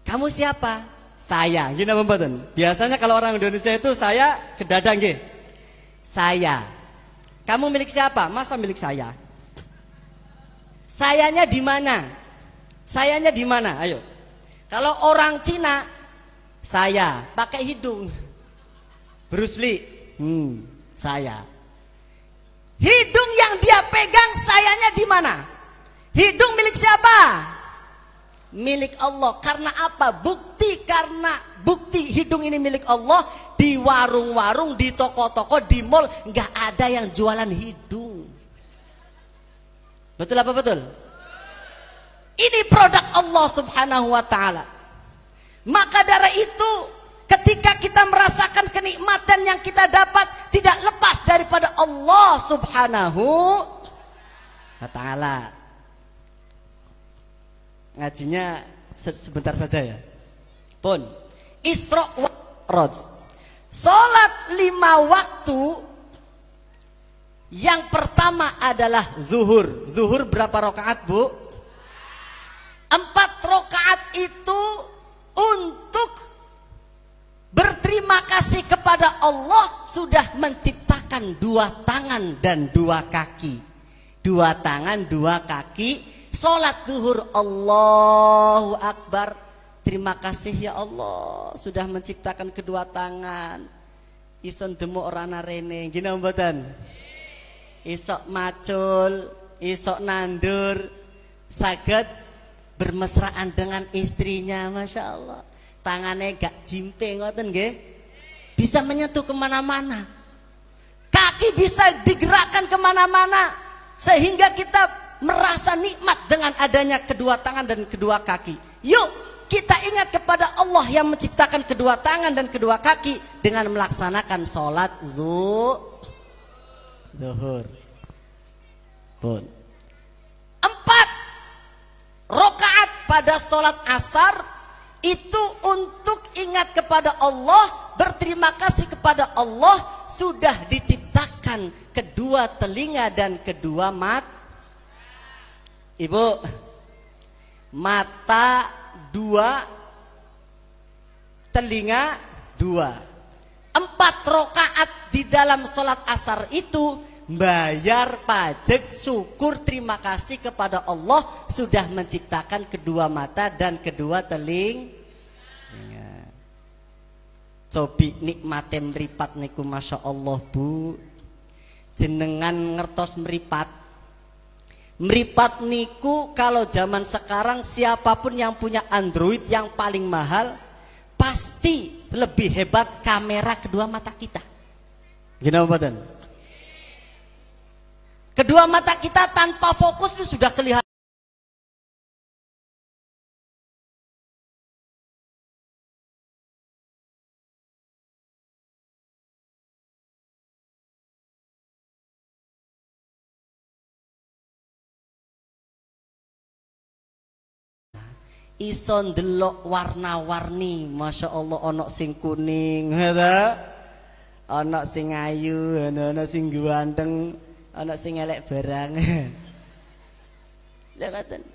Kamu siapa? Saya. Gini apa mboten? Biasanya kalau orang Indonesia itu saya kedadang nggih. Saya. Kamu milik siapa? Masa milik saya? Sayanya di mana? Sayanya di mana? Ayo. Kalau orang Cina, saya pakai hidung. Bruce Lee, saya. Hidung yang dia pegang, sayanya di mana? Hidung milik siapa? Milik Allah. Karena apa? Karena bukti hidung ini milik Allah. Di warung-warung, di toko-toko, di mall nggak ada yang jualan hidung. Betul apa betul? Ini produk Allah Subhanahu wa ta'ala. Maka dari itu, ketika kita merasakan kenikmatan yang kita dapat, tidak lepas daripada Allah Subhanahu wa ta'ala. Ngajinya sebentar saja ya. Pun Isra wa Mi'raj. Salat 5 waktu. Yang pertama adalah zuhur. Zuhur berapa rakaat, Bu? 4 rakaat itu untuk berterima kasih kepada Allah sudah menciptakan 2 tangan dan 2 kaki. 2 tangan, 2 kaki. Salat zuhur, Allahu Akbar. Terima kasih ya Allah sudah menciptakan kedua tangan. Ison demuk orana rene, gini mboten? Isok macul, isok nandur, saged bermesraan dengan istrinya, masya Allah. Tangannya gak jimpe ngoten nggih, bisa menyentuh kemana-mana. Kaki bisa digerakkan kemana-mana, sehingga kita merasa nikmat dengan adanya kedua tangan dan kedua kaki. Yuk kita ingat kepada Allah yang menciptakan kedua tangan dan kedua kaki dengan melaksanakan sholat zuhur. Pun 4 rakaat pada sholat asar itu untuk ingat kepada Allah, berterima kasih kepada Allah sudah diciptakan kedua telinga dan kedua mata. Ibu, mata 2, telinga 2. 4 rakaat di dalam sholat asar itu bayar pajak syukur terima kasih kepada Allah sudah menciptakan kedua mata dan kedua telinga. Cobi nikmate mripat niku masya Allah, Bu. Jenengan ngertos mripat. Mripat niku kalau zaman sekarang siapapun yang punya Android yang paling mahal pasti lebih hebat kamera kedua mata kita. Gini mboten? Kedua mata kita tanpa fokus itu sudah kelihatan. Ison delok warna-warni, masya Allah, ono sing kuning, ono sing ayu, ono sing ganteng, ono sing elek barang. Lha ngoten.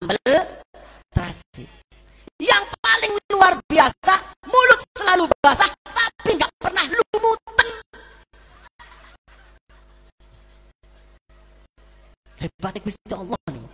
sambal terasi. Yang paling luar biasa, mulut selalu basah tapi nggak pernah lumutan. Hebat Gusti Allah nih.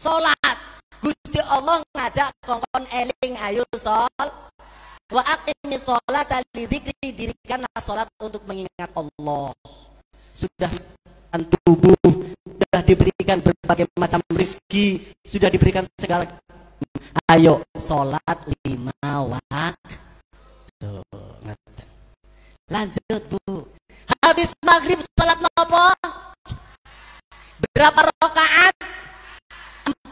Salat Gusti Allah ngajak kongkon eling ayo sol wa aqimis sholata lidzikri, dirikanlah salat untuk mengingat Allah. Sudah tubuh, sudah diberikan berbagai macam rezeki, sudah diberikan segala. Ayo salat 5 waktu. Lanjut Bu. Habis maghrib salat napa? Berapa rakaat?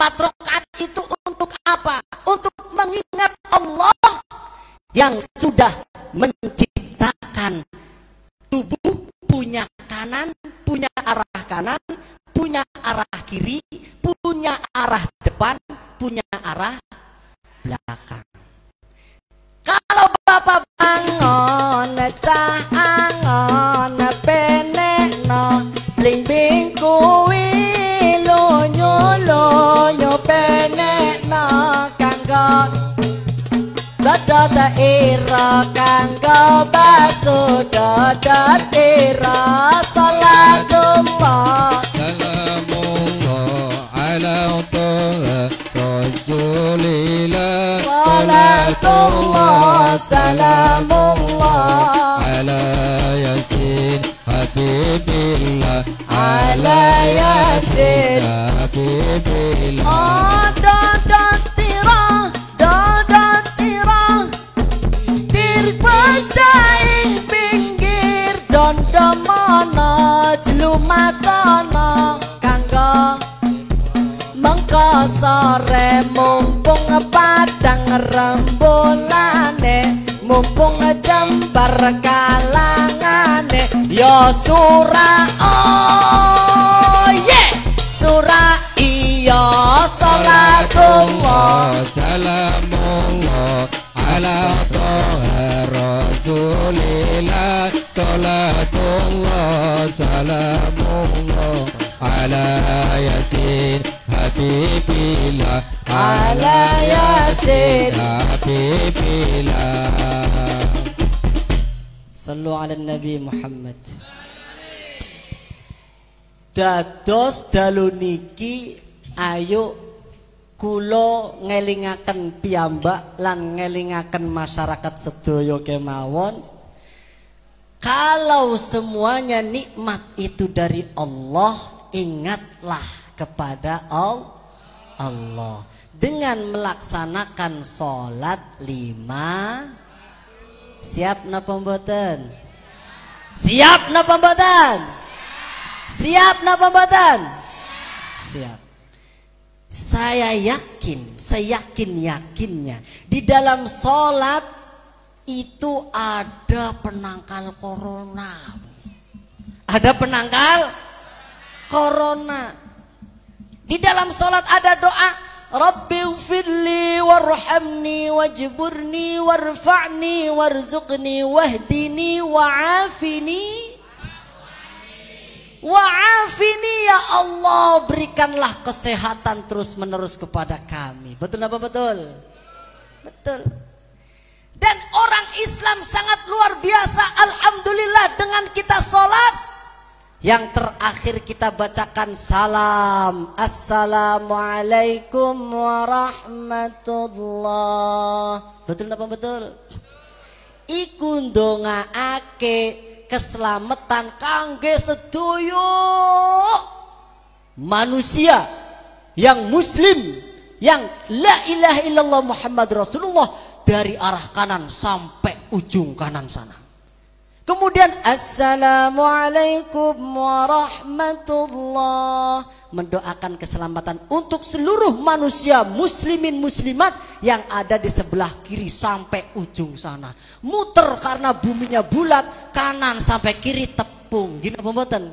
4 rakaat itu untuk apa? Untuk mengingat Allah yang sudah menciptakan tubuh, punya kanan, punya arah kanan, punya arah kiri, punya arah depan, punya arah belakang. Kalau Bapak bangun cah angon penekno bling-bling kuwi lonyo penekno kanggo dodot ira kanggo baso dodot ira salatullah salamullah ala rasulillah salatullah salamullah ala yasin habibillah ala yasin habibillah. Oh dodot tira tir pecaing pinggir dondomono jlumatono kanggo mengko sore mumpung padang rembulane mumpung jembar kalangane ya surah oh yeah surah iya salatullah salamullah ala rasulillah salatullah salamullah ala yasin habibillah ala yasin habibillah. Sallu ala Nabi Muhammad. Dados dalu niki ayo kula ngelingaken piyambak lan ngelingaken masyarakat sedaya kemawon, kalau semuanya nikmat itu dari Allah, ingatlah kepada Allah dengan melaksanakan sholat 5. Siap napa mboten? Siap napa mboten? Siap napa mboten? Siap. Saya yakin, seyakin-yakinnya di dalam sholat itu ada penangkal corona. Ada penangkal corona. Di dalam sholat ada doa, Rabbighfirli warhamni wajburni warfa'ni warzuqni wahdini wa'afini. Wa'afini ya Allah, berikanlah kesehatan terus menerus kepada kami. Betul apa betul? Betul. Dan orang Islam sangat luar biasa, alhamdulillah, dengan kita sholat Yang terakhir kita bacakan salam. Assalamualaikum warahmatullah. Betul apa betul? Iku ndongaake keselamatan kangge sedoyo manusia yang muslim, yang la ilaha illallah Muhammad Rasulullah, dari arah kanan sampai ujung kanan sana. Kemudian assalamualaikum warahmatullah, mendoakan keselamatan untuk seluruh manusia muslimin muslimat yang ada di sebelah kiri sampai ujung sana. Muter karena buminya bulat, kanan sampai kiri tepung. Gini apa mboten?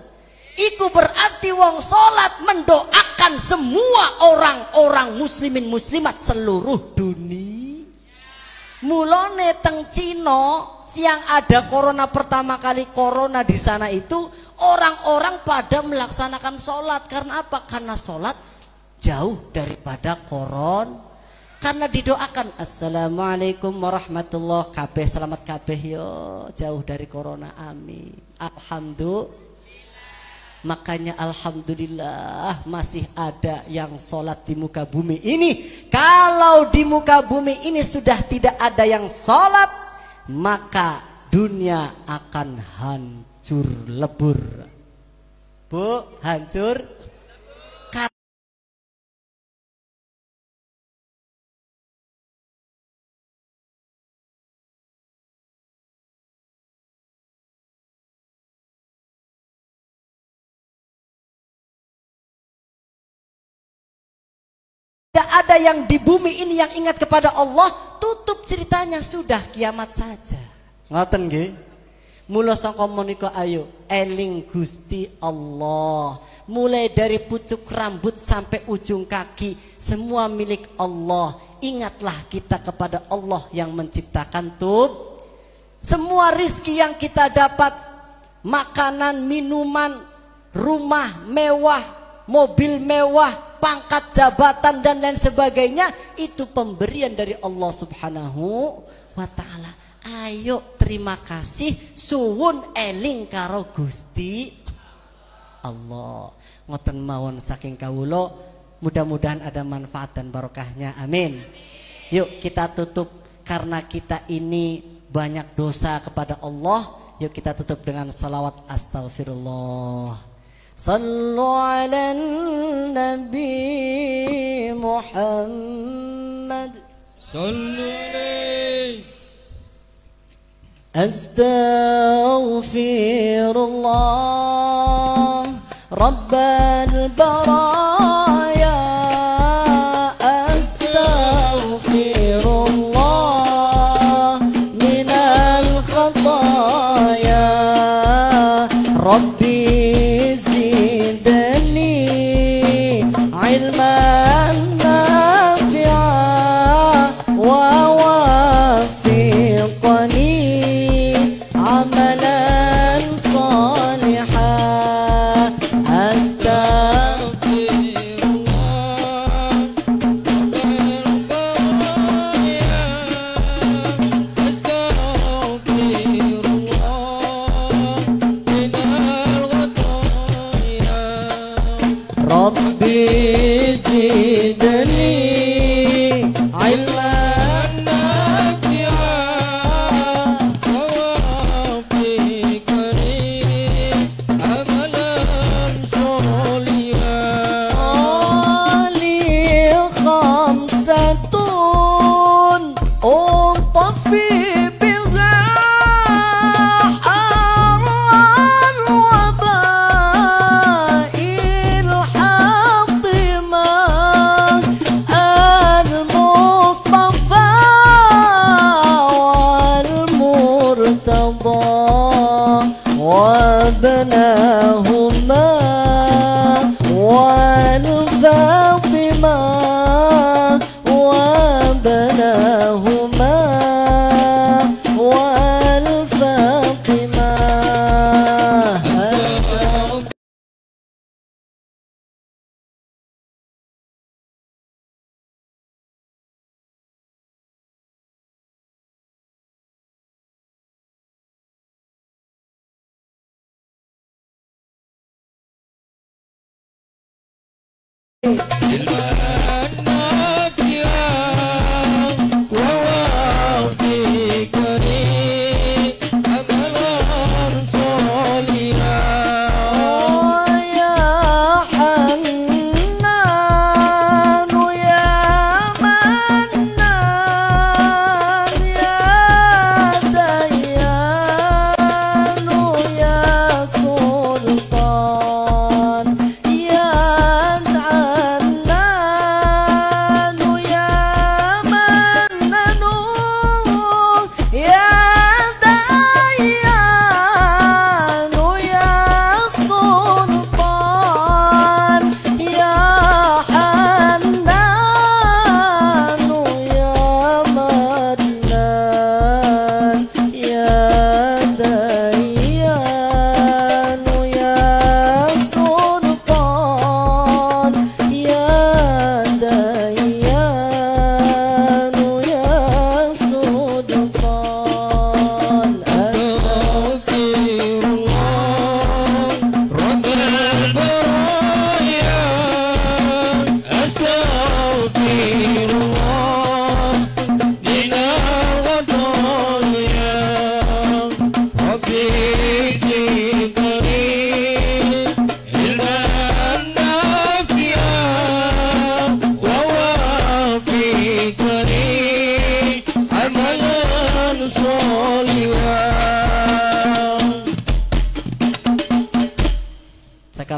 Iku berarti wong salat mendoakan semua orang-orang muslimin muslimat seluruh dunia. Mulane teng Cina siang ada corona pertama kali corona di sana itu orang-orang pada melaksanakan sholat. Karena apa? Karena sholat jauh daripada koron. Karena didoakan assalamualaikum warahmatullah, kabeh selamat kabeh yo, jauh dari corona, amin. Alhamdulillah. Makanya alhamdulillah masih ada yang sholat di muka bumi ini. Kalau di muka bumi ini sudah tidak ada yang sholat, maka dunia akan hancur lebur. Bu, hancur. Tidak ada yang di bumi ini yang ingat kepada Allah, tutup ceritanya, sudah kiamat saja. Ngoten nggih. Mula saka menika ayo eling Gusti Allah. Mulai dari pucuk rambut sampai ujung kaki semua milik Allah. Ingatlah kita kepada Allah yang menciptakan tub. Semua rizki yang kita dapat, makanan, minuman, rumah mewah, mobil mewah, pangkat jabatan dan lain sebagainya, itu pemberian dari Allah Subhanahu wa ta'ala. Ayo terima kasih, suwun eling karo Gusti Allah. Ngoten mawon saking kawula, mudah-mudahan ada manfaat dan barokahnya, amin. Yuk kita tutup, karena kita ini banyak dosa kepada Allah. Yuk kita tutup dengan salawat astaghfirullah. Sallu ala Nabi Muhammad. Sallu alaihi. Astaghfirullah Rabbal baraya. Astaghfirullah minal khataya. Rabbi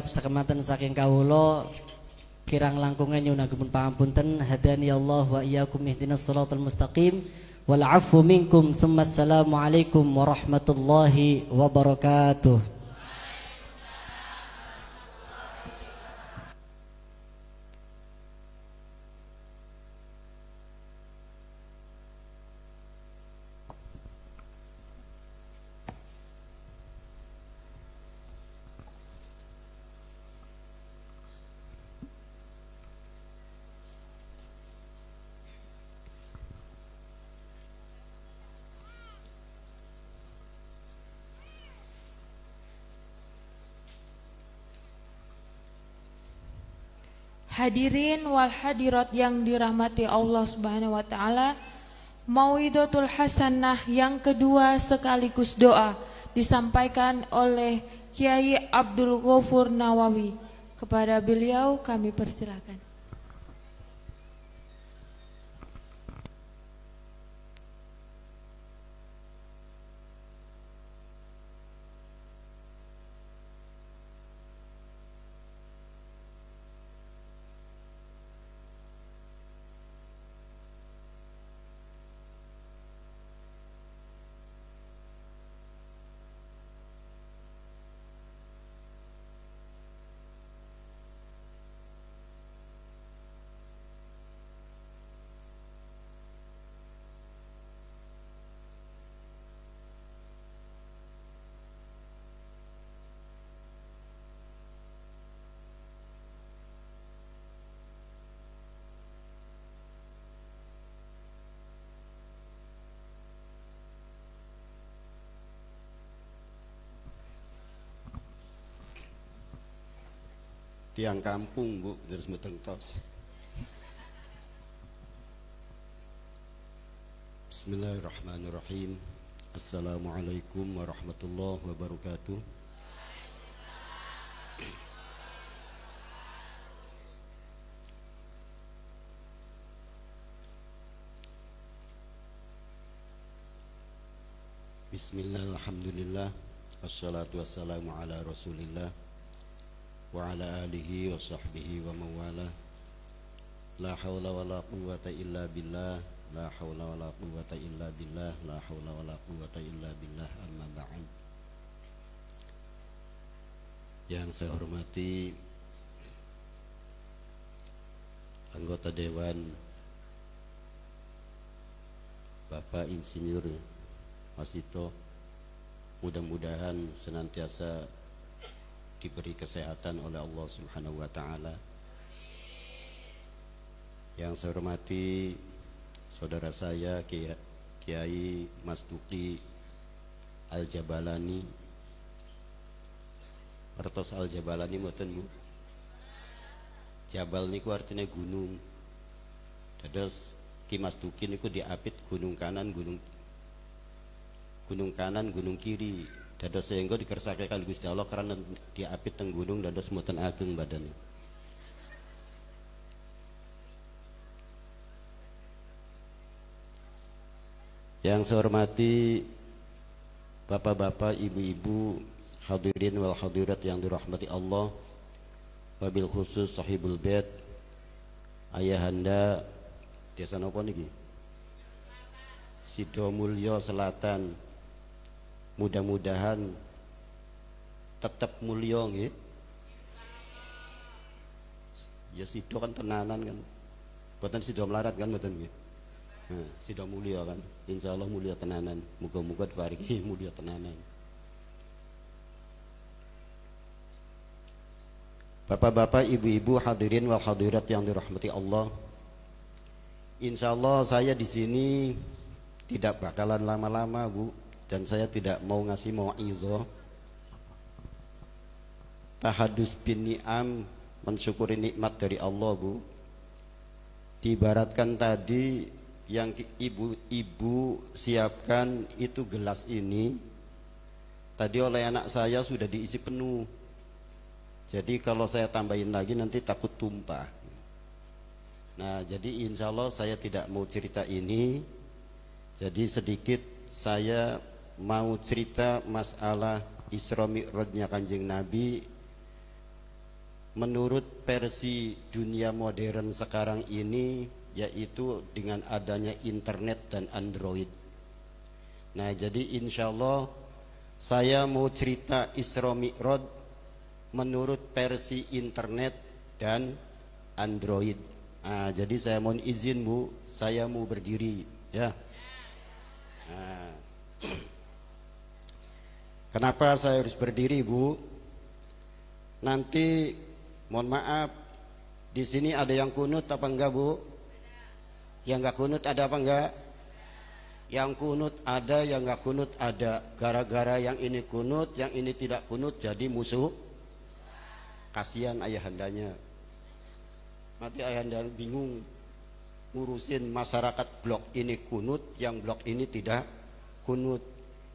Sakematan saking kawula kirang langkungan nyunaken pangapunten hadani Allah wa iyyakum ihdinas shiratal mustaqim wal 'afwu minkum tsumma assalamu alaikum warahmatullahi wabarakatuh. Hadirin wal hadirat yang dirahmati Allah Subhanahu wa taala, Mau'idatul Hasanah yang kedua sekaligus doa disampaikan oleh Kiai Abdul Ghafur Nawawi. Kepada beliau kami persilakan. Tiang kampung Bu dari Semeteng Tos. Bismillahirrahmanirrahim. Assalamualaikum warahmatullahi wabarakatuh. Bismillah, alhamdulillah, wassalatu wassalamu ala rasulillah wa ala alihi wa sahbihi wa mawala. La hawla wa la quwwata illa billah, la hawla wa la quwwata illa billah, la hawla wa la quwwata illa billah, amma ba'd. Yang saya hormati anggota Dewan Bapak Insinyur Masito, mudah-mudahan senantiasa diberi kesehatan oleh Allah Subhanahu wa taala. Yang saya hormati saudara saya Kiai Mas Duki Al-Jabalani. Pertos Al-Jabalani mboten Bu? Jabal niku artinya gunung. Dados Ki Mas Duki niku diapit gunung kanan, gunung kanan, gunung kiri. Dados sehingga dikersake kali Gusti Allah karena diapit teng gunung dados mboten ageng badan. Yang saya hormati bapak-bapak, ibu-ibu, hadirin wal hadirat yang dirahmati Allah, wabil khusus sahibul bait, ayahanda desa napa niki? Sidomulyo Selatan. Mudah-mudahan tetap mulya nggih. Ya sido kan tenanan kan. Mboten sido melarat kan mboten nggih. Nah, sido mulya kan. Insyaallah mulya tenanan. Muga-muga diparingi mulya tenanan. Bapak-bapak, ibu-ibu, hadirin wal hadirat yang dirahmati Allah. Insyaallah saya di sini tidak bakalan lama-lama, Bu, dan saya tidak mau ngasih mau'izah. Tahadus bin ni'am, mensyukuri nikmat dari Allah, Bu. Diibaratkan tadi yang ibu-ibu siapkan itu gelas ini tadi oleh anak saya sudah diisi penuh. Jadi kalau saya tambahin lagi nanti takut tumpah. Nah, jadi insya Allah saya tidak mau cerita ini. Jadi sedikit saya mau cerita masalah Isra Mi'rajnya Kanjeng Nabi menurut versi dunia modern sekarang ini, yaitu dengan adanya internet dan Android. Nah, jadi insya Allah saya mau cerita Isra Mi'raj menurut versi internet dan Android. Nah, jadi saya mohon izin, Bu, saya mau berdiri ya. Nah, kenapa saya harus berdiri, Bu? Nanti mohon maaf, di sini ada yang kunut apa enggak, Bu? Yang enggak kunut ada apa enggak? Yang kunut ada, yang enggak kunut ada. Gara-gara yang ini kunut, yang ini tidak kunut, jadi musuh. Kasihan ayahandanya. Nanti ayahanda bingung ngurusin masyarakat blok ini kunut, yang blok ini tidak kunut.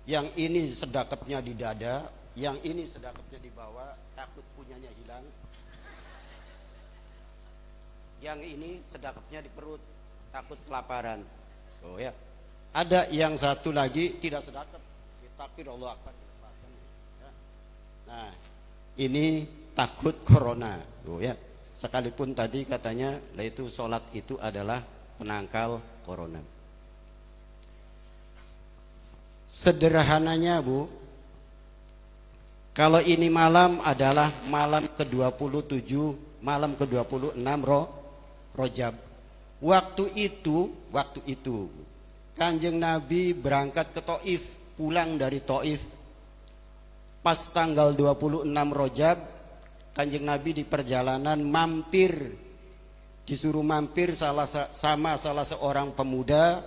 Yang ini sedekapnya di dada, yang ini sedekapnya di bawah, takut punyanya hilang. Yang ini sedekapnya di perut, takut kelaparan. Oh ya. Ada yang satu lagi tidak sedekap, takbir Allah Akbar. Nah, ini takut corona. Oh ya. Sekalipun tadi katanya itu sholat itu adalah penangkal corona. Sederhananya, Bu, kalau ini malam adalah malam ke-27, malam ke-26 Rajab. Waktu itu Kanjeng Nabi berangkat ke Taif, pulang dari Taif. Pas tanggal 26 Rajab, Kanjeng Nabi di perjalanan disuruh mampir sama salah seorang pemuda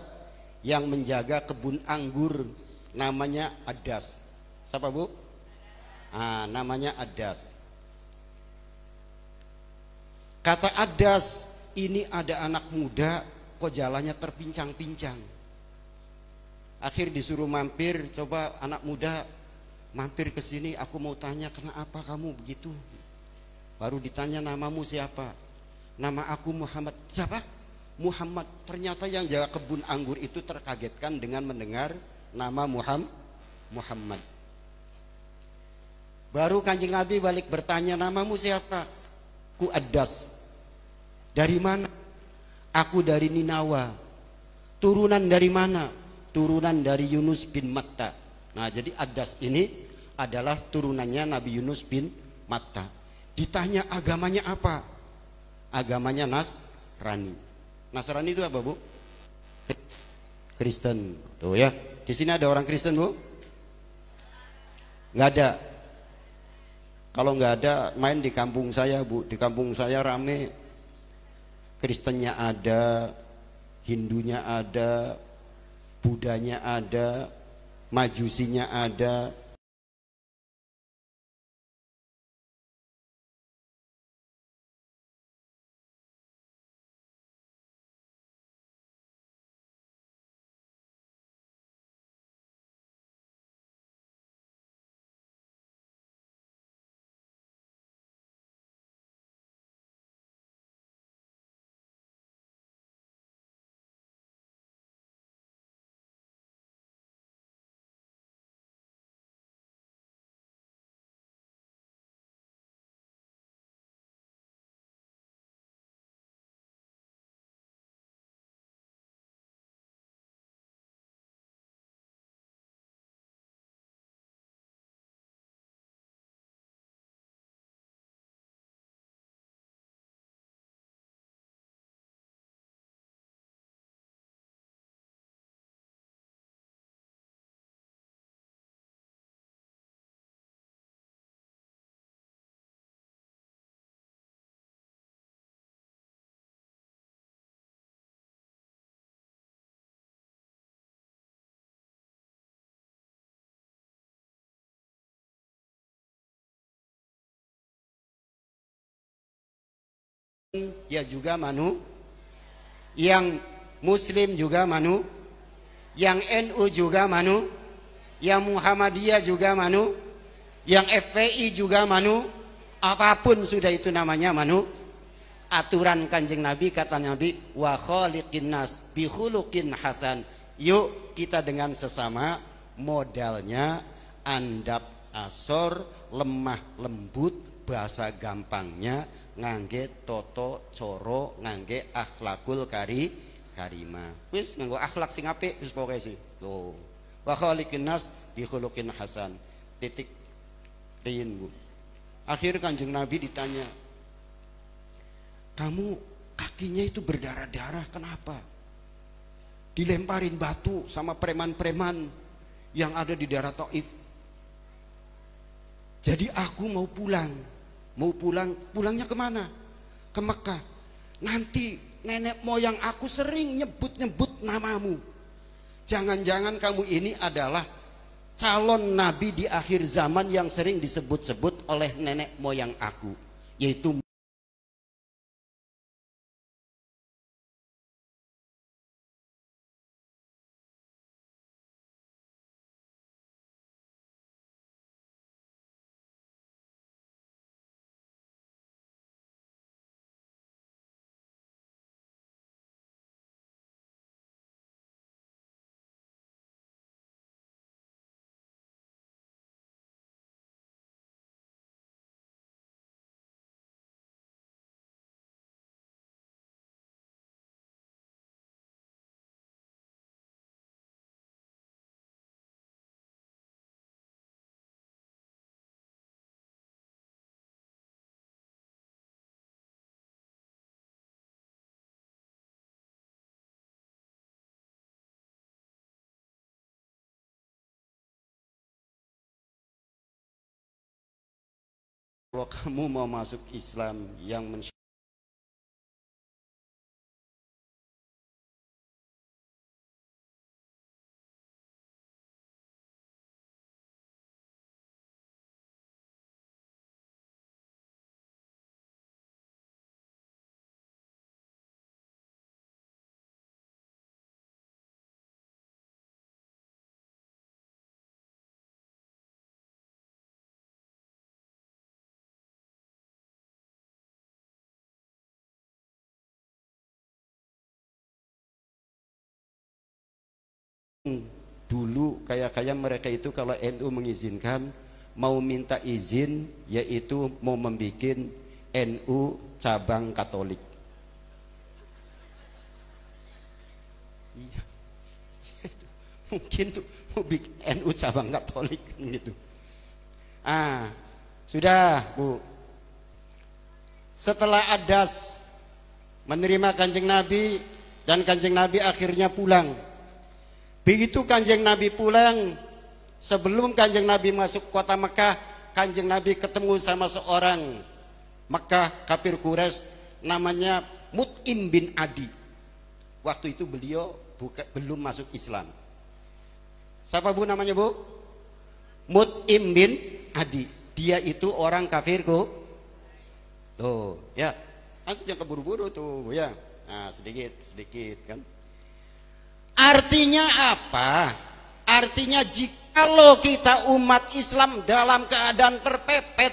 yang menjaga kebun anggur, namanya Adas. Siapa, Bu? Namanya Adas. Kata Adas, ini ada anak muda kok jalannya terpincang-pincang. Akhir disuruh mampir, coba anak muda mampir ke sini, aku mau tanya kenapa kamu begitu. Baru ditanya namamu siapa? Nama aku Muhammad. Siapa? Muhammad. Ternyata yang jaga kebun anggur itu terkagetkan dengan mendengar nama Muhammad. Baru Kanjeng Nabi balik bertanya, namamu siapa? Ku Adas. Dari mana? Aku dari Ninawa. Turunan dari mana? Turunan dari Yunus bin Matta. Nah, jadi Adas ini adalah turunannya Nabi Yunus bin Matta. Ditanya agamanya apa? Agamanya Nasrani. Nasrani itu apa, Bu? Kristen. Tuh ya. Di sini ada orang Kristen, Bu? Nggak ada. Kalau nggak ada, main di kampung saya, Bu. Di kampung saya rame. Kristennya ada, Hindunya ada, Budanya ada, Majusinya ada, ya juga yang Muslim juga yang NU juga yang Muhammadiyah juga yang FPI juga apapun sudah itu namanya aturan Kanjeng Nabi, kata Nabi, wa khaliqin nas bi khuluqin hasan. Yuk kita dengan sesama modalnya andap asor, lemah lembut, bahasa gampangnya ngangge toto coro, ngangge akhlakul karimah. Wis nganggo akhlak sing apik wis pokoke sih. Tuh. Wa khaliqin nas bi khuluqin hasan. Titik rin, Bu. Akhir Kanjeng Nabi ditanya, "Kamu kakinya itu berdarah-darah, kenapa?" Dilemparin batu sama preman-preman yang ada di daerah Taif. Jadi aku mau pulang. Pulangnya kemana? Ke Mekah. Nanti nenek moyang aku sering nyebut-nyebut namamu. Jangan-jangan kamu ini adalah calon nabi di akhir zaman yang sering disebut-sebut oleh nenek moyang aku, yaitu kalau kamu mau masuk Islam yang dulu kayak mereka itu kalau NU mengizinkan mau minta izin, yaitu mau membuat NU cabang Katolik. Iya. Mungkin tuh mau bikin NU cabang Katolik gitu. Sudah, Bu. Setelah Adas menerima Kanjeng Nabi dan Kanjeng Nabi akhirnya pulang. Begitu Kanjeng Nabi pulang, sebelum Kanjeng Nabi masuk kota Mekah, Kanjeng Nabi ketemu sama seorang Mekah kafir Quraisy namanya Mut'im bin Adi. Waktu itu beliau belum masuk Islam. Siapa, Bu, namanya, Bu? Mut'im bin Adi. Dia itu orang kafir kok. Tuh, ya. Nanti jangan keburu-buru tuh, ya. Nah, sedikit kan. Artinya apa? Artinya jikalau kita umat Islam dalam keadaan terpepet,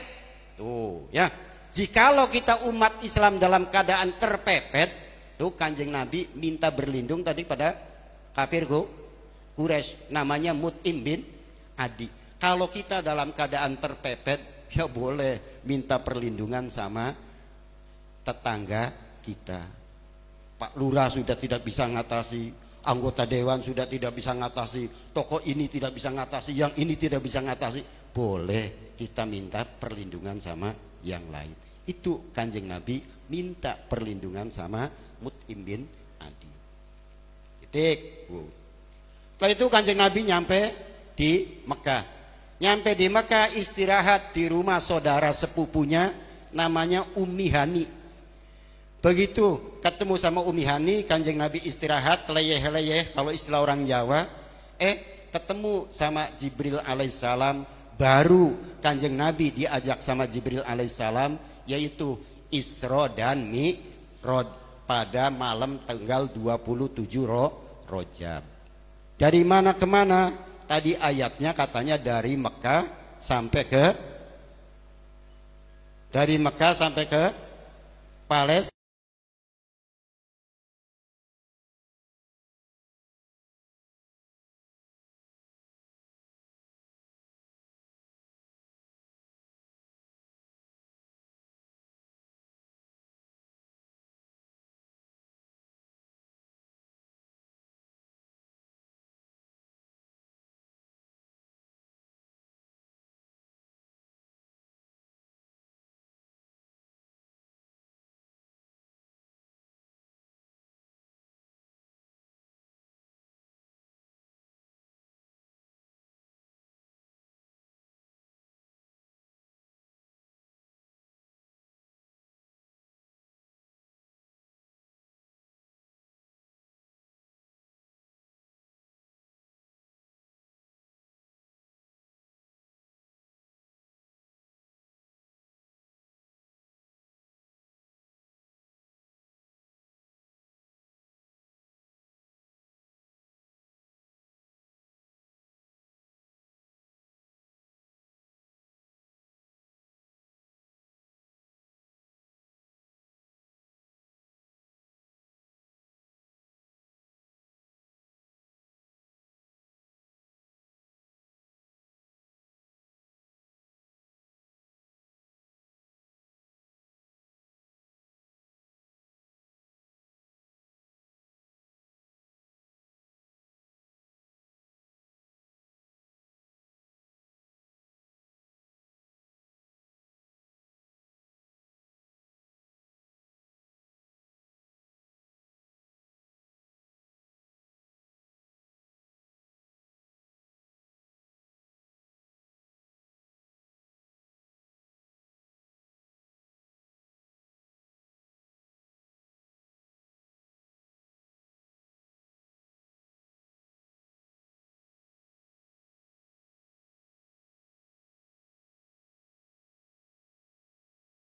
tuh ya, jikalau kita umat Islam dalam keadaan terpepet, tuh Kanjeng Nabi minta berlindung tadi pada kafir Quraisy namanya Mut'im bin Adi. Kalau kita dalam keadaan terpepet, ya boleh minta perlindungan sama tetangga kita. Pak Lurah sudah tidak bisa ngatasi, anggota dewan sudah tidak bisa ngatasi, tokoh ini tidak bisa ngatasi, yang ini tidak bisa ngatasi, boleh kita minta perlindungan sama yang lain. Itu Kanjeng Nabi minta perlindungan sama Mut'im bin Adi. Titik, Bu. Setelah itu Kanjeng Nabi nyampe di Mekah. Nyampe di Mekah istirahat di rumah saudara sepupunya namanya Ummi Hani. Begitu ketemu sama Ummi Hani, Kanjeng Nabi istirahat, leyeh-leyeh kalau istilah orang Jawa. Ketemu sama Jibril alaihissalam. Baru Kanjeng Nabi diajak sama Jibril alaihissalam, yaitu Isra dan pada malam tanggal 27 Rojab. Dari mana ke mana? Tadi ayatnya katanya dari Mekah sampai ke Palestina.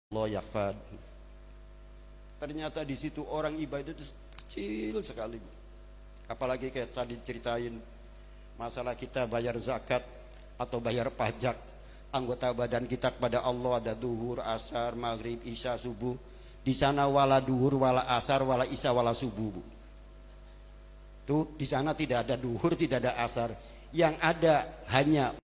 Allah yakfad. Ternyata di situ orang ibadah itu kecil sekali. Apalagi kayak tadi ceritain masalah kita bayar zakat atau bayar pajak anggota badan kita kepada Allah, ada duhur, asar, maghrib, isya, subuh. Di sana wala duhur, wala asar, wala isya, wala subuh. Tuh di sana tidak ada duhur, tidak ada asar. Yang ada hanya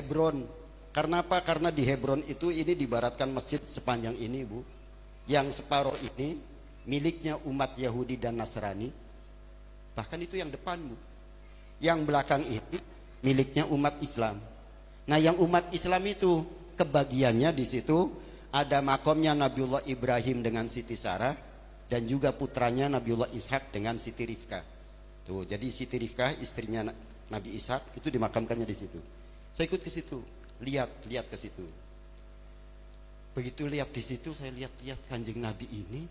Hebron. Karena apa? Karena di Hebron itu ini dibaratkan masjid sepanjang ini, Bu. Yang separuh ini miliknya umat Yahudi dan Nasrani. Bahkan itu yang depan, Bu. Yang belakang ini miliknya umat Islam. Nah, yang umat Islam itu kebagiannya di situ ada makomnya Nabiullah Ibrahim dengan Siti Sarah dan juga putranya Nabiullah Ishak dengan Siti Rifkah. Tuh, jadi Siti Rifkah istrinya Nabi Ishak itu dimakamkannya di situ. Saya ikut ke situ, lihat ke situ. Begitu lihat di situ, saya lihat Kanjeng Nabi ini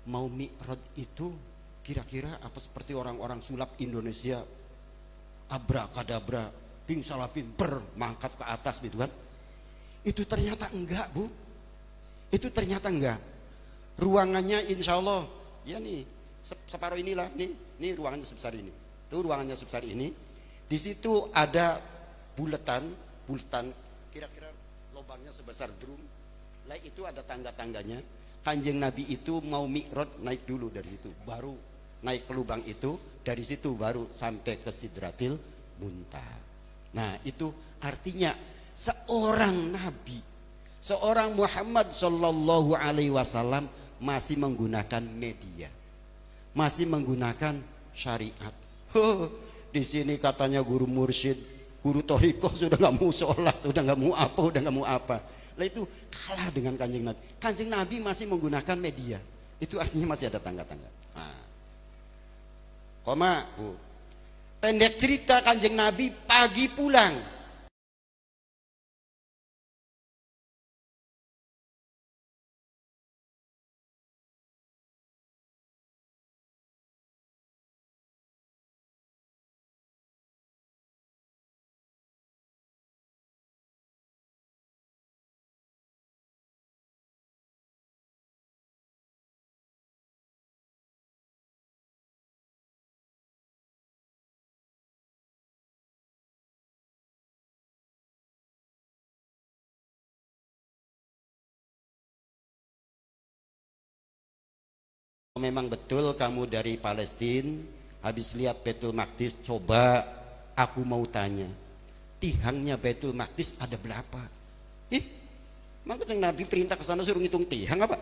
mau mi'raj itu kira-kira apa seperti orang-orang sulap Indonesia, abrakadabra, ping salapin mangkat ke atas gitu kan. Itu ternyata enggak, Bu. Itu ternyata enggak. Ruangannya insya Allah, ya nih separuh inilah, nih ruangannya sebesar ini. Tuh ruangannya sebesar ini. Di situ ada bulatan kira-kira lubangnya sebesar drum. Lah itu ada tangga-tangganya. Kanjeng Nabi itu mau mi'raj naik dulu dari situ, baru naik ke lubang itu, dari situ baru sampai ke Sidratil Muntaha. Nah, itu artinya seorang nabi, seorang Muhammad sallallahu alaihi wasallam masih menggunakan media, masih menggunakan syariat. Di sini katanya guru mursyid, guru thariqah sudah nggak mau sholat, udah nggak mau apa, udah nggak mau apa. Lah itu kalah dengan Kanjeng Nabi. Kanjeng Nabi masih menggunakan media. Itu artinya masih ada tangga-tangga. Nah. Koma, Bu. Pendek cerita, Kanjeng Nabi pagi pulang. Memang betul kamu dari Palestina, habis lihat Baitul Maqdis, coba aku mau tanya, tihangnya Baitul Maqdis ada berapa? Maka Kanjeng Nabi perintah ke sana suruh ngitung tihang apa?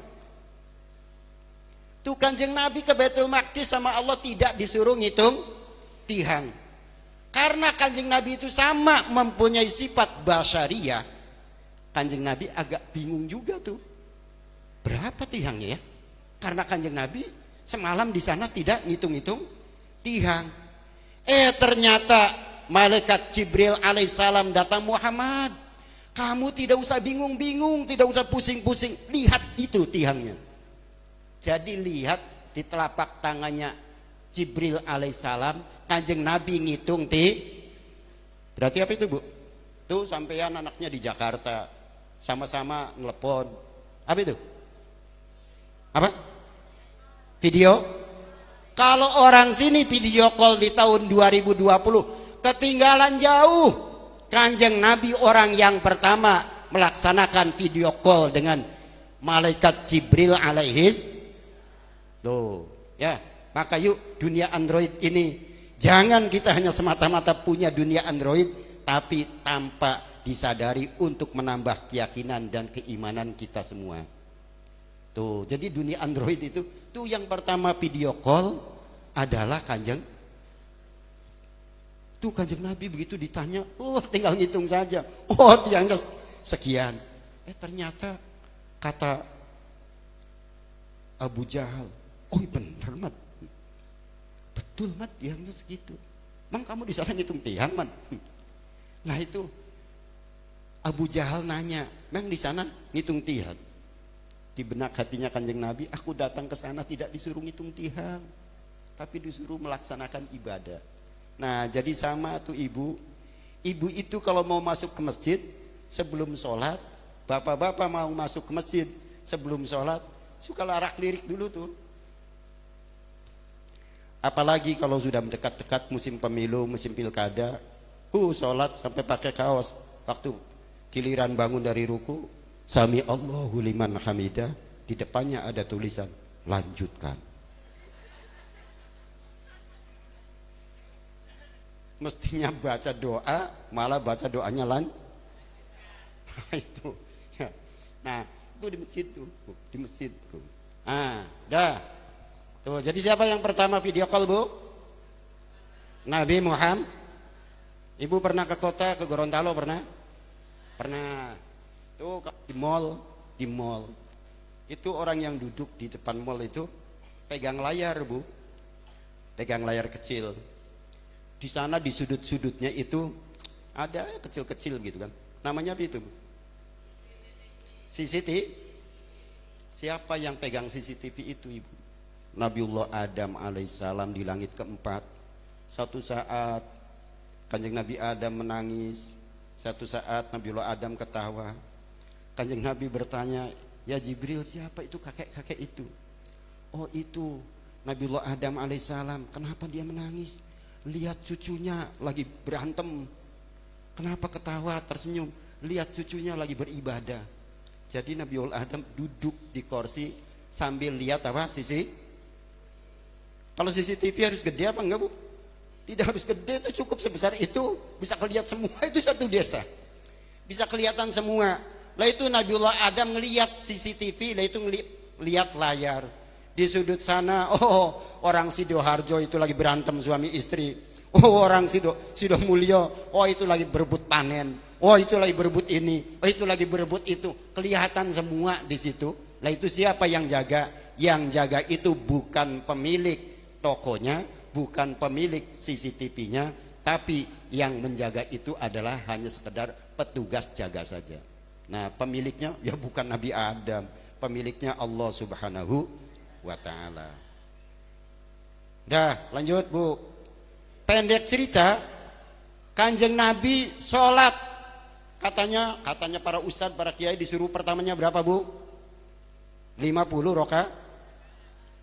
Tuh Kanjeng Nabi ke Baitul Maqdis sama Allah tidak disuruh ngitung tihang. Karena Kanjeng Nabi itu sama mempunyai sifat basyariyah, Kanjeng Nabi agak bingung juga tuh. Berapa tihangnya ya? Karena Kanjeng Nabi semalam di sana tidak ngitung-ngitung tihang. Ternyata malaikat Jibril alaihissalam datang, Muhammad, kamu tidak usah bingung-bingung, tidak usah pusing-pusing, lihat itu tihangnya. Jadi lihat di telapak tangannya Jibril alaihissalam, Kanjeng Nabi ngitung berarti apa itu, Bu? Tuh sampean anaknya di Jakarta, sama-sama ngelepon. Apa itu? Apa? Video. Kalau orang sini video call di tahun 2020 ketinggalan jauh. Kanjeng Nabi orang yang pertama melaksanakan video call dengan malaikat Jibril alaihis. Loh, ya, maka yuk dunia Android ini jangan kita hanya semata-mata punya dunia Android, tapi tanpa disadari untuk menambah keyakinan dan keimanan kita semua. Tuh, jadi dunia Android itu tuh yang pertama video call adalah Kanjeng. Tuh Kanjeng Nabi begitu ditanya, tinggal ngitung saja. Tiangnya sekian. Ternyata kata Abu Jahal, bener Mat. Betul Mat, tiangnya segitu. Mang kamu di sana ngitung tiang Mat. Nah itu Abu Jahal nanya, Mang di sana ngitung tiang? Di benak hatinya Kanjeng Nabi, aku datang ke sana tidak disuruh ngitung tihang, tapi disuruh melaksanakan ibadah. Nah, jadi sama tuh ibu. Ibu itu kalau mau masuk ke masjid sebelum sholat, bapak-bapak mau masuk ke masjid sebelum sholat, suka larak lirik dulu tuh. Apalagi kalau sudah mendekat-dekat musim pemilu, musim pilkada, sholat sampai pakai kaos. Waktu giliran bangun dari ruku, Sami Allahu liman hamidah, di depannya ada tulisan lanjutkan. Mestinya baca doa, malah baca doanya itu. Ya. Nah, itu di masjid tuh, di masjid tuh. Dah. Tuh, jadi siapa yang pertama video call, Bu? Nabi Muhammad. Ibu pernah ke kota, ke Gorontalo pernah? Pernah. Tuh di mall itu orang yang duduk di depan mall itu pegang layar, Bu, pegang layar kecil. Di sana di sudut-sudutnya itu ada kecil-kecil gitu kan, namanya apa itu, Bu? CCTV. Siapa yang pegang CCTV itu, Ibu? Nabiullah Adam alaihissalam di langit keempat. Satu saat Kanjeng Nabi Adam menangis, satu saat Nabiullah Adam ketawa. Kanjeng Nabi bertanya, ya Jibril, siapa itu kakek-kakek itu? Itu Nabiullah Adam alaihissalam. Kenapa dia menangis? Lihat cucunya lagi berantem. Kenapa ketawa tersenyum? Lihat cucunya lagi beribadah. Jadi Nabiullah Adam duduk di kursi sambil lihat apa sisi. Kalau CCTV harus gede apa enggak, Bu? Tidak harus gede, itu cukup sebesar itu, bisa kelihatan semua, itu satu desa. Bisa kelihatan semua. Lah itu Nabiullah Adam ngelihat CCTV, lah itu ngelihat layar. Di sudut sana, oh orang Sidoarjo itu lagi berantem suami istri. Oh orang Sidomulyo, oh itu lagi berebut panen. Oh itu lagi berebut ini, oh itu lagi berebut itu. Kelihatan semua di situ. Lah itu siapa yang jaga? Yang jaga itu bukan pemilik tokonya, bukan pemilik CCTV-nya, tapi yang menjaga itu adalah hanya sekedar petugas jaga saja. Nah, pemiliknya ya bukan Nabi Adam, pemiliknya Allah Subhanahu wa taala. Dah, lanjut, Bu. Pendek cerita, Kanjeng Nabi sholat. Katanya para ustadz, para kiai disuruh pertamanya berapa, Bu? 50 rakaat.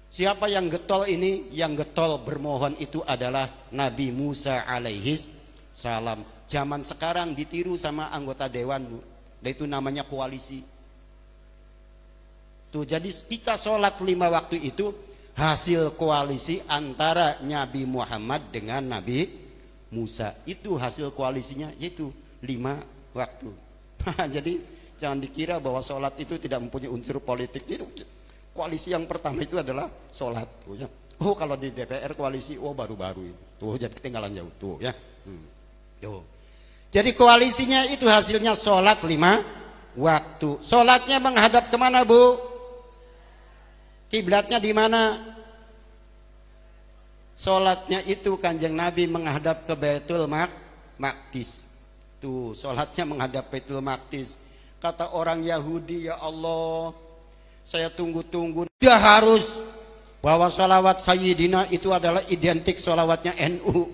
Siapa yang getol ini? Yang getol bermohon itu adalah Nabi Musa alaihis salam. Zaman sekarang ditiru sama anggota dewan, Bu. Dan itu namanya koalisi. Tuh, jadi kita sholat 5 waktu itu hasil koalisi antara Nabi Muhammad dengan Nabi Musa. Itu hasil koalisinya, yaitu 5 waktu. Jadi jangan dikira bahwa sholat itu tidak mempunyai unsur politik. Koalisi yang pertama itu adalah sholat. Oh kalau di DPR koalisi, oh baru-baru itu. Tuh jadi ketinggalan jauh. Tuh ya. Tuh. Jadi koalisinya itu hasilnya sholat 5 waktu. Sholatnya menghadap kemana, Bu? Kiblatnya di mana? Sholatnya itu Kanjeng Nabi menghadap ke Baitul Maqdis. Tuh, sholatnya menghadap Baitul Maqdis. Kata orang Yahudi, ya Allah, saya tunggu-tunggu. Dia harus bahwa sholawat Sayyidina itu adalah identik sholawatnya NU.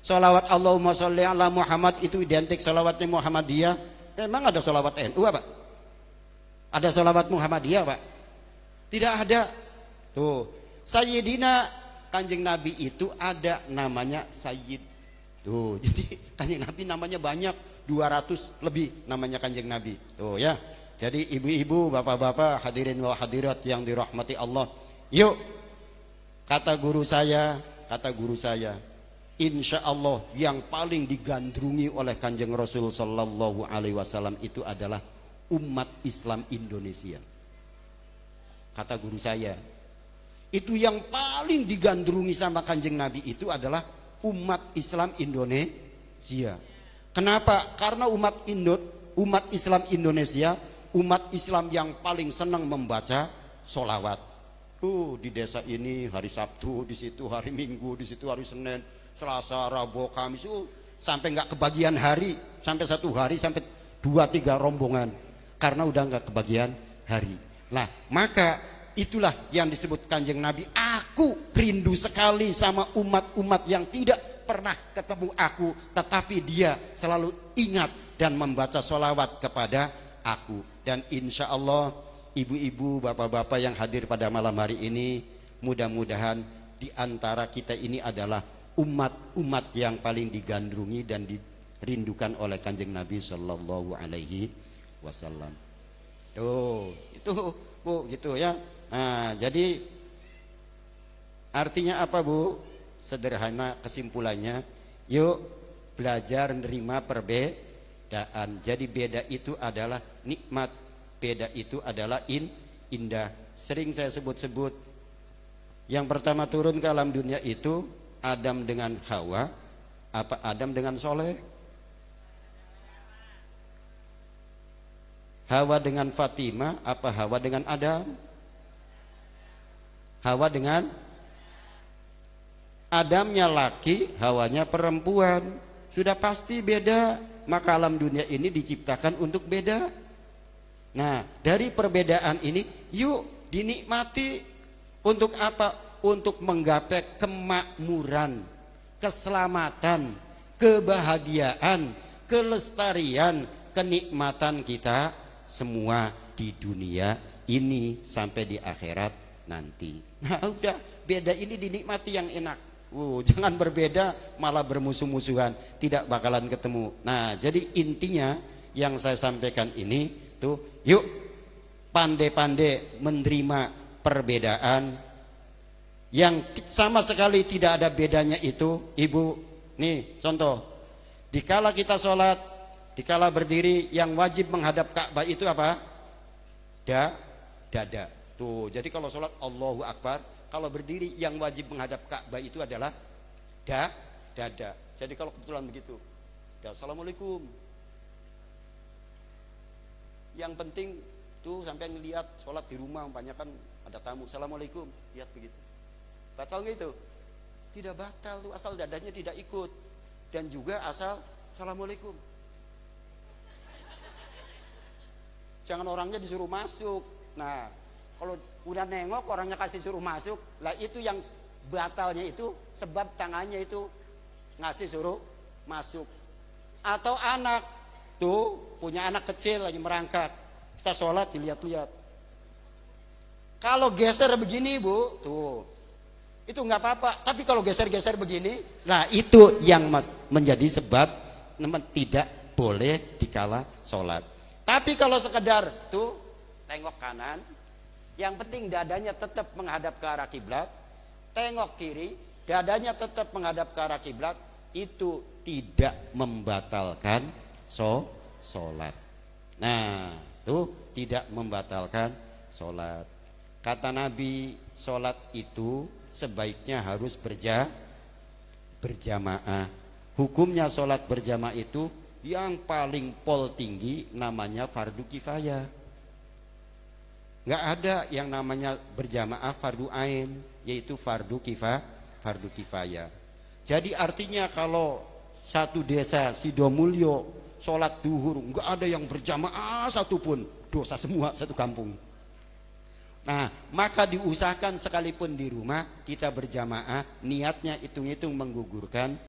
Sholawat Allahumma sholli ala Muhammad itu identik sholawatnya Muhammadiyah. Memang ada sholawat NU apa? Ada sholawat Muhammadiyah Pak? Tidak ada. Tuh, Sayyidina Kanjeng Nabi itu ada namanya Sayyid. Tuh, jadi Kanjeng Nabi namanya banyak, 200 lebih namanya Kanjeng Nabi. Tuh ya. Jadi ibu-ibu, bapak-bapak, hadirin wal hadirat yang dirahmati Allah. Yuk, kata guru saya, insya Allah yang paling digandrungi oleh Kanjeng Rasul Sallallahu Alaihi Wasallam itu adalah umat Islam Indonesia. Kata guru saya, itu yang paling digandrungi sama Kanjeng Nabi itu adalah umat Islam Indonesia. Kenapa? Karena umat Islam Indonesia, umat Islam yang paling senang membaca sholawat. Di desa ini hari Sabtu, di situ hari Minggu, di situ hari Senin, Selasa, Rabu, Kamis, sampai nggak kebagian hari, sampai 1 hari, sampai 2-3 rombongan, karena udah nggak kebagian hari. Nah, maka itulah yang disebut Kanjeng Nabi. Aku rindu sekali sama umat-umat yang tidak pernah ketemu aku, tetapi dia selalu ingat dan membaca sholawat kepada aku. Dan insya Allah ibu-ibu, bapak-bapak yang hadir pada malam hari ini, mudah-mudahan di antara kita ini adalah umat-umat yang paling digandrungi dan dirindukan oleh Kanjeng Nabi Sallallahu Alaihi Wasallam. Itu Bu, gitu ya. Nah, jadi artinya apa, Bu? Sederhana kesimpulannya, yuk belajar menerima perbedaan. Jadi beda itu adalah nikmat, beda itu adalah indah. Sering saya sebut-sebut, yang pertama turun ke alam dunia itu Adam dengan Hawa, apa Adam dengan Soleh? Hawa dengan Fatimah, apa Hawa dengan Adam? Hawa dengan Adamnya laki, Hawanya perempuan. Sudah pasti beda. Maka alam dunia ini diciptakan untuk beda. Nah, dari perbedaan ini yuk dinikmati. Untuk apa? Untuk menggapai kemakmuran, keselamatan, kebahagiaan, kelestarian, kenikmatan kita semua di dunia ini sampai di akhirat nanti. Nah, udah beda ini dinikmati yang enak. Jangan berbeda malah bermusuh-musuhan, tidak bakalan ketemu. Nah, jadi intinya yang saya sampaikan ini tuh, yuk pandai-pandai menerima perbedaan yang sama sekali tidak ada bedanya itu, Ibu. Nih contoh, dikala kita sholat, dikala berdiri yang wajib menghadap Ka'bah itu apa? Dada. Tuh, jadi kalau sholat Allahu Akbar, kalau berdiri yang wajib menghadap Ka'bah itu adalah dada. Jadi kalau kebetulan begitu, ya Assalamualaikum. Yang penting tuh sampai ngelihat sholat di rumah, umpamanya kan ada tamu, Assalamualaikum, lihat begitu. Batal nggak itu? Tidak batal tuh, asal dadanya tidak ikut, dan juga asal Assalamualaikum. Jangan orangnya disuruh masuk. Nah, kalau udah nengok orangnya kasih suruh masuk, lah itu yang batalnya itu sebab tangannya itu ngasih suruh masuk. Atau anak tuh punya anak kecil lagi merangkak, kita sholat dilihat-lihat. Kalau geser begini Bu, tuh itu nggak apa-apa. Tapi kalau geser-geser begini, nah itu yang menjadi sebab tidak boleh dikala sholat. Tapi kalau sekedar tuh tengok kanan, yang penting dadanya tetap menghadap ke arah kiblat, tengok kiri, dadanya tetap menghadap ke arah kiblat, itu tidak membatalkan sholat. Nah, tuh tidak membatalkan sholat. Kata Nabi, sholat itu sebaiknya harus berjamaah. Hukumnya sholat berjamaah itu yang paling tinggi namanya fardu kifayah. Nggak ada yang namanya berjamaah fardu ain, yaitu fardu kifayah. Jadi artinya kalau satu desa Sidomulyo sholat duhur nggak ada yang berjamaah satupun, dosa semua satu kampung. Nah, maka diusahakan sekalipun di rumah kita berjamaah, niatnya hitung-hitung menggugurkan